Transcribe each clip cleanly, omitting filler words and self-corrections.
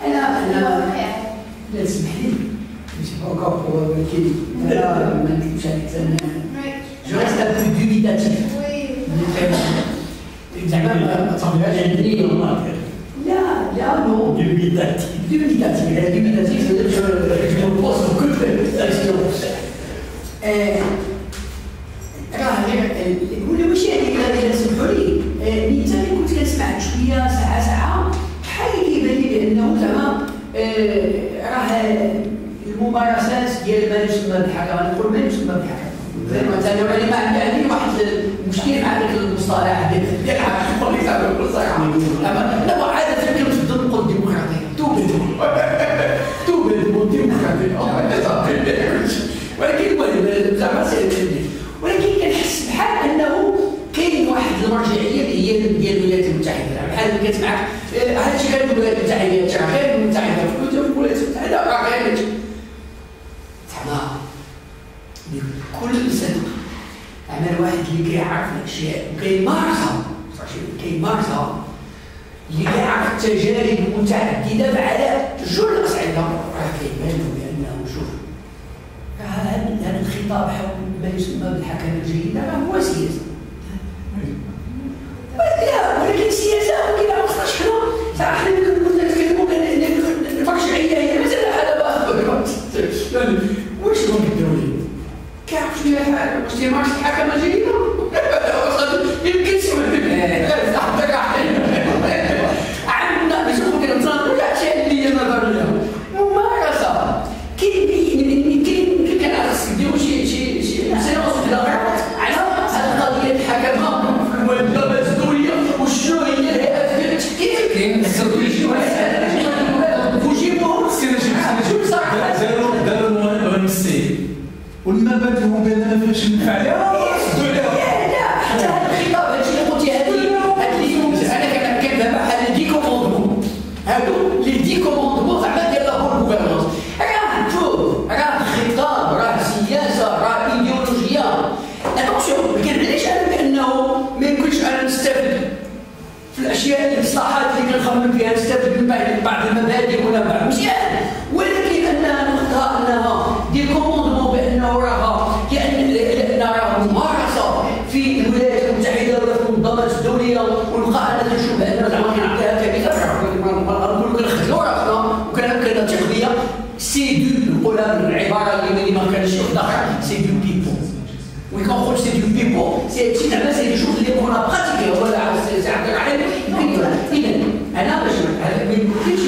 أنا لا تسمح لي مش encore ولكن أنا ما نكتبش عليك جو ريست ان بو دوبيتاتيف زعما ما تصاحبهاش عندي لا نو دوبيتاتيف جو بوس كل راه ولا ماشي هذيك سمحوا لي انت ملي كنت كنسمعك شويه ساعه بحال كيبان لي بانه زعما راه الممارسات ديال ما يسمى بالحكم نقول ما يسمى بالحكم زعما انا ما عندي واحد المشكل مع ذاك المصطلح ديال العقل اللي صار بكل صراحه لا عاده كنفضل نقول ديمقراطيه توبل ديمقراطيه ولكن المهم زعما ولكن كنحس بحال انه كاين واحد المرجعيه اللي هي ديال الولايات المتحده بحال اللي كتسمعك هادشي كان الولايات المتحده راه غير المتحده في الولايات المتحده راه غير زعما بكل صدق انا الواحد اللي كيعرف الاشياء وكاين مارسه اللي كيعرف التجارب المتعدده على جوج الاصعده راه كيبان بانه شوف هذا الخطاب حول ما يسمى بالحكمه الجيده راه هو سياسه ولكن السياسه كاين ما خصناش حنا حنا كنا نتكلموا المرجعيه هي مازال هذا واش نقول الدولي كيعرف شنو هي واش تيمارس الحكمه الجيده يمكن تسمع عندنا باش نقول كنتناقضوا كاع الاشياء اللي هي نظريه ممارسه كاين خاصك ديروا شي سيونس ديال على هذه القضيه الحكمه والدوله الدوليه وشنو هي الهيئات ديال التحكيم كاين الاستراتيجيه وجيبوهم داروا الأونسي والمبادئ بيننا فاش ننفع عليها لا حتى هذا الخطاب هادشي اللي قلتي انا كنفهم بحال دي كوموندمون هادو لي دي كوموندمون زعما ديال لا بون غوفرنونس راه خطاب راه سياسه راه ايديولوجيا اتونسيون ما كنعنيش انا بانه ما يمكنش انا نستافد في الاشياء الاصلاحات اللي كنخمم فيها نستافد من بعض المبادئ ولا بعض مزيان ولكن انها نقطه انها دي كوموندمون بانه راه كان راه ممارسه في الولايات المتحده ولا في المنظمات الدوليه ونبقى انا تنشوف بان زعما كنعطيها كبيره نقولوا كنخدموا راسنا وكنثق بها سي دو نقولها بالعباره اللي ما كانش واحده سي دو بيبول وي كونقول سي دو بيبول سي زعما سي دي شوز اللي كنا براتيكي ولا سي عبد الرحيم اذا انا باش ما يمكنش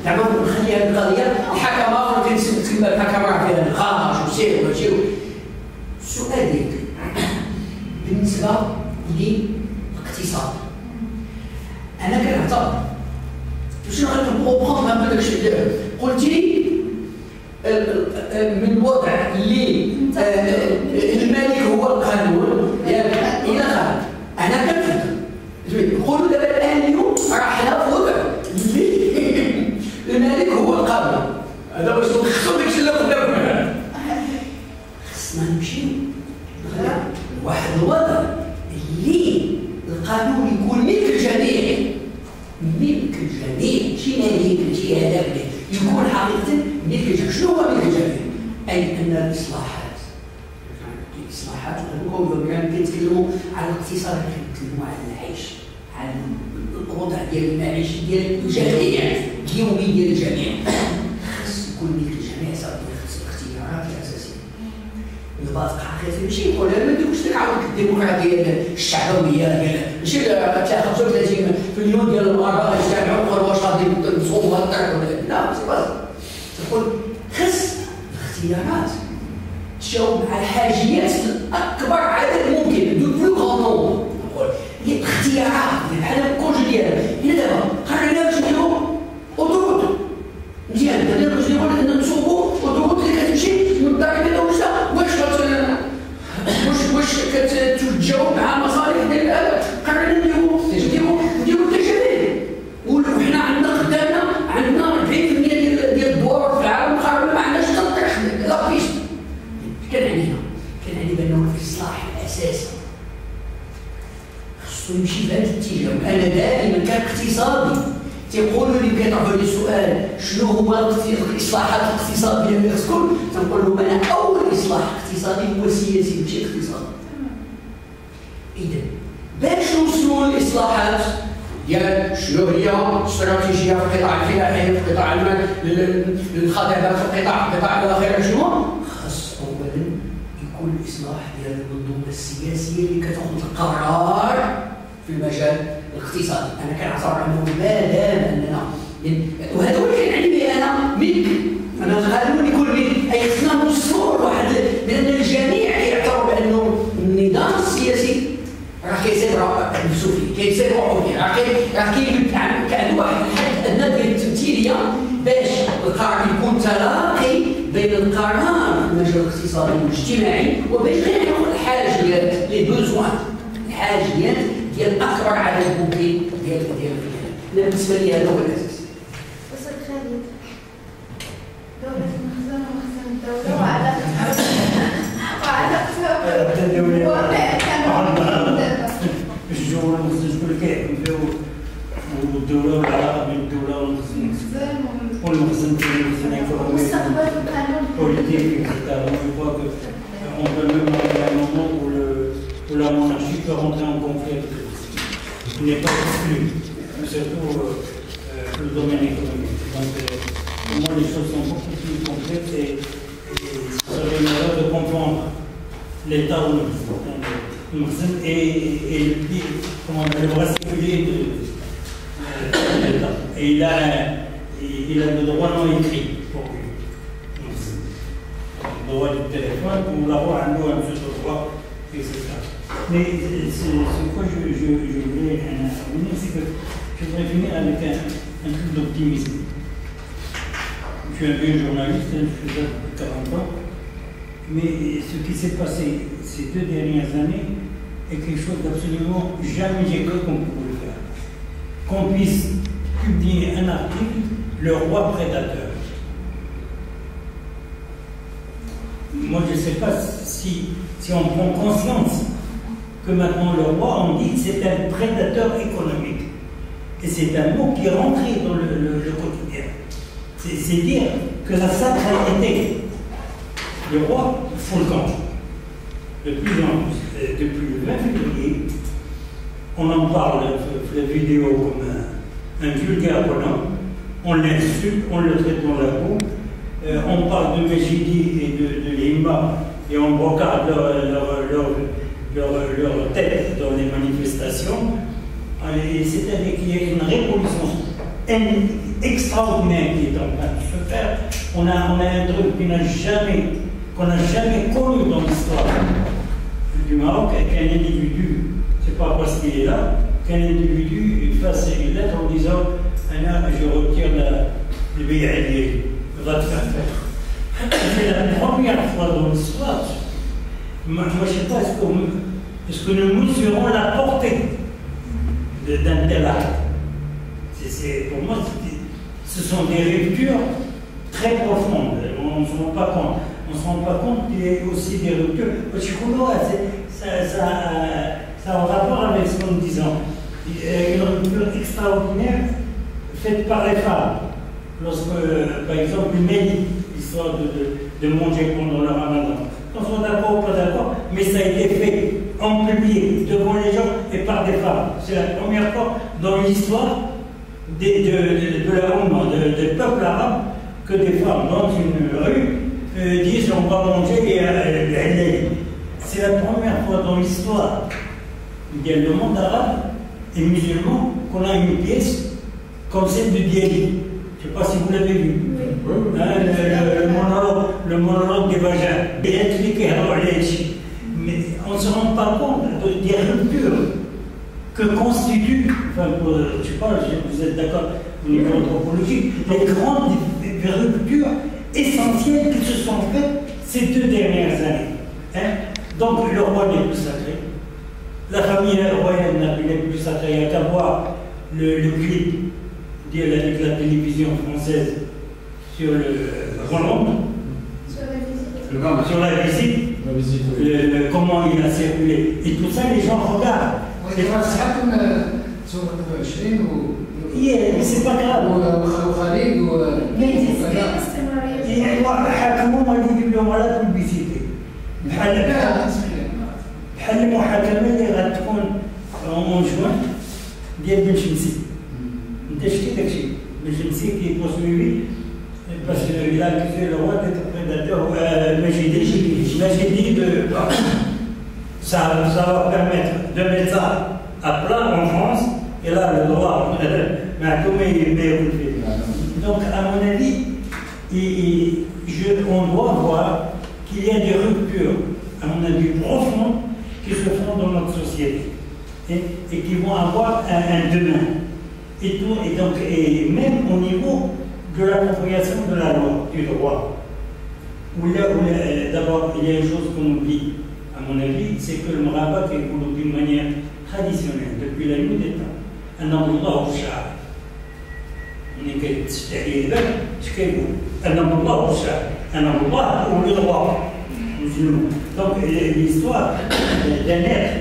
زعما نخلي هذه القضيه الحكمه كتسمى الحكمه راه فيها نقاش وسير وماشي السؤال ديالك بالنسبه للاقتصاد انا كنعتبر شنو غنبغوا بروغرام داك الشيء قلتي من الوضع اللي الملك هو القانون الى خارج انا كنفهم نقولوا دابا الان اليوم راه حنا في وضع اللي الملك هو القانون هذا واش نخصو داكشي اللي قدامنا خصنا نمشيو لواحد الوضع اللي القانون يكون ملك الجميع شي ملك شي هذاك يكون حقيقه ملك الجميع شنو هو ملك الجميع؟ اي ان الاصلاحات كنتكلموا على الاقتصاد كنتكلموا على العيش على الوضع ديال المعيشي ديال الجميع اليومي ديال الجميع خص يكون ملك الجميع صافي خص الاختيارات الاساسيه الباقي حقيقي ماشي نقول ما نديروش ديك عاود الديمقراطيه الشعبويه ديال ماشي تاع 35% ديال الاراء يجتمعوا وقالوا واش غادي نصوموا هاد الطريق لا سي با تقول خص الاختيارات تجاوب على الحاجيات الاكبر عدد ممكن دو بلو غون نومبر نقول هي الاختيارات بحال الكونجي ديالها هنا دابا قررنا باش نديرو اوتوروت مزيان نديرو باش نديرو نصوبوا اوتوروت اللي كتمشي من الدار الى وجهه واش كتجاوب مع المصالح ديال قررنا نديرو التجارب وحنا عندنا قدامنا عندنا 40% ديال الدوار في العالم قررنا ما عندناش تطرح لا بيست كنعني بانه الاصلاح الاساسي خصو يمشي في هذا الاتجاه. وانا دائما كاقتصادي تيقولوا لي كيطرحوا لي سؤال شنو هو الاصلاحات الاقتصاديه اللي خصكم، تنقول لهم انا اول اصلاح اقتصادي هو سياسي ماشي اقتصادي. اذا باش نوصلوا للاصلاحات ديال شنو هي الاستراتيجيه في القطاع الفلاحي، في قطاع الخدمات، في قطاع الاخر، شنو خاص اولا يكون الاصلاح ديال المنظومه السياسيه اللي كتاخذ القرار في المجال الاقتصادي. انا كنعتبر انه ما دام اننا وهذا هو اللي كنعني به انا منك، انا غالبا يكون منك، اي خصنا نوصلوا لواحد لان الجميع كيعتبروا بانه النظام السياسي راه كيسير نفسه فيه، كيسير روحو فيه، راه كان واحد الحد ادنى ديال التمثيليه باش القرار يكون تلاقي بين القرار في المجال الاقتصادي والاجتماعي وبين غير الحاجيات لي بوزوان، الحاجيات ديال اكبر عدد ممكن ديال الرجال. بالنسبه لي هذا هو الاساس. أستاذ خالد، دولة المخزن ومخزن الدولة وعلاقتها بالواقع كانوا دابا. الجو المخزن شكون اللي كيحكم فيه والدولة والعلاقة بين الدولة والمخزن والمخزن مستقبل القانون politique, etc. Je crois qu'on peut même arriver à un moment où la monarchie peut rentrer en conflit avec le système. Il n'est pas exclu, surtout le domaine économique. Donc, pour moi, les choses sont beaucoup plus complexes et ça serait une erreur de confondre l'État ou le Moussin et le bras séculier de l'État. Et il a le droit non écrit pour lui. Le droit du téléphone, pour l'avoir un autre droit, etc. Mais ce que je voulais amener, c'est que je voudrais finir avec un truc d'optimisme. Je suis un vieux journaliste, je fais ça depuis 40 ans, mais ce qui s'est passé ces 2 dernières années est quelque chose d'absolument jamais j'ai cru qu'on pouvait le faire. Qu'on puisse publier un article, le roi prédateur. Moi, je ne sais pas si on prend conscience que maintenant le roi, on dit que c'est un prédateur économique. Et c'est un mot qui est rentré dans le quotidien. C'est dire que la sacralité du roi fout le camp. De plus en plus, depuis le 20 février, on en parle, la vidéo comme un vulgaire bonhomme, on l'insulte, on le traite dans la boue. On parle de Mejidi et de Lima et on brocarde leur tête dans les manifestations. C'est-à-dire qu'il y a une révolution extraordinaire qui est en train de se faire. On a un truc qu'on n'a jamais connu dans l'histoire du Maroc, qu'un individu, c'est pas parce qu'il est là, qu'un individu fasse une lettre en disant je retire le billet. Va te faire faire. C'est la première fois dans l'histoire. Moi, je ne sais pas, est-ce que nous mesurons la portée d'un tel acte? Pour moi, ce sont des ruptures très profondes. On ne se rend pas compte. On ne se rend pas compte qu'il y a aussi des ruptures. Ça a un rapport avec ce que nous disons. Une rupture extraordinaire faite par les femmes. Lorsque, par exemple, une médite, l'histoire de manger pendant le ramadan. On soit d'accord ou pas d'accord, mais ça a été fait en public, devant les gens et par des femmes. C'est la première fois dans l'histoire de la Oumma, des peuples arabes, que des femmes dans une rue disent on va manger et c'est la première fois dans l'histoire du monde arabe et musulman qu'on a une pièce comme celle de Diali. Je ne sais pas si vous l'avez vu. Oui. Hein, le monologue des vagins. Bien expliqué, mais on ne se rend pas compte des ruptures que constituent, enfin, je ne sais pas, vous êtes d'accord au niveau anthropologique, les grandes ruptures essentielles qui se sont faites ces 2 dernières années. Hein? Donc le roi n'est plus sacré. La famille royale n'est plus sacrée. Il n'y a qu'à voir le clip avec la télévision française sur le Roland, sur la visite, comment il a circulé. Et tout ça, les gens regardent. تحكم سوق 20 و mais c'est pas grave. وخليل وكذا يعني حكموا ما يجيب لهم ولا بيبيسيتي. بحال المحاكمة اللي غتكون اون جوان ديال بن شمسي. انت شتي داكشي بن شمسي كي بوسويفي باش il a accusé le roi d'être prédateur Majidi ça va permettre de mettre ça à plat en France et là le droit donc à mon avis on doit voir qu'il y a des ruptures à mon avis profondes qui se font dans notre société et qui vont avoir un demain et même au niveau de l'appropriation de la loi, du droit. D'abord, il y a une chose qu'on oublie, à mon avis, c'est que le marabat est évolué d'une manière traditionnelle, depuis la nuit des temps. Un Allah au Shah. On est qu'à un Allah au Shah. Un Allah au droit. Donc, l'histoire d'un être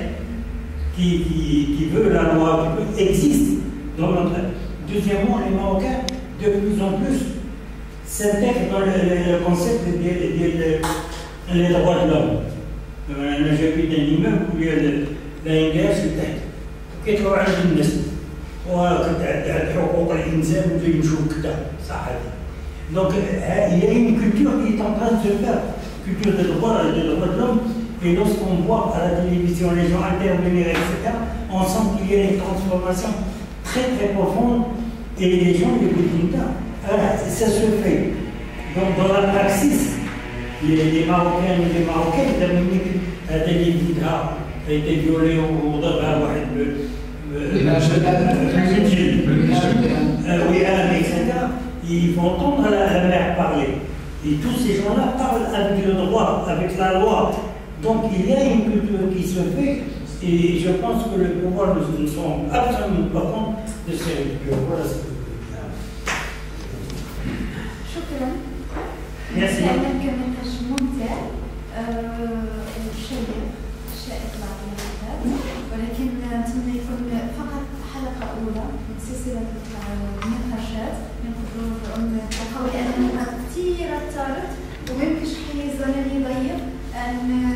qui veut la loi, existe dans notre. Deuxièmement, les Marocains, de plus en plus, s'intègrent dans le concept des droits de l'homme. J'habite un immeuble où il y a l'Ingas qui est كيف هو عند الناس وكتعدى حقوق الإنسان ويمشوا كذا صح هذه. Donc il y a une culture qui est en train de se faire, culture des droits de l'homme. Et lorsqu'on voit à la télévision les gens intervenir, etc., on sent qu'il y a une transformation très très profonde. Et les gens les Bouddhas, ça se fait. Donc dans la praxis, les Marocains et les Marocaines, Dominique Bouddha a été violé au Daba, etc. Ils vont entendre la mère parler. Et tous ces gens-là parlent avec le droit, avec la loi. Donc il y a une culture qui se fait. Et je pense que le pouvoir ne se rend absolument pas compte de ces ruptures. Voilà ce que je veux dire. شكرا. Merci. كان نقاش ممتع وشيق شائق العقل ولكن نتمنى يكون فقط حلقة أولى من سلسلة النقاشات نقدروا نلقاو لأن النقاط كثيرة ثارت وما يمكنش حيز زمني ضيق أن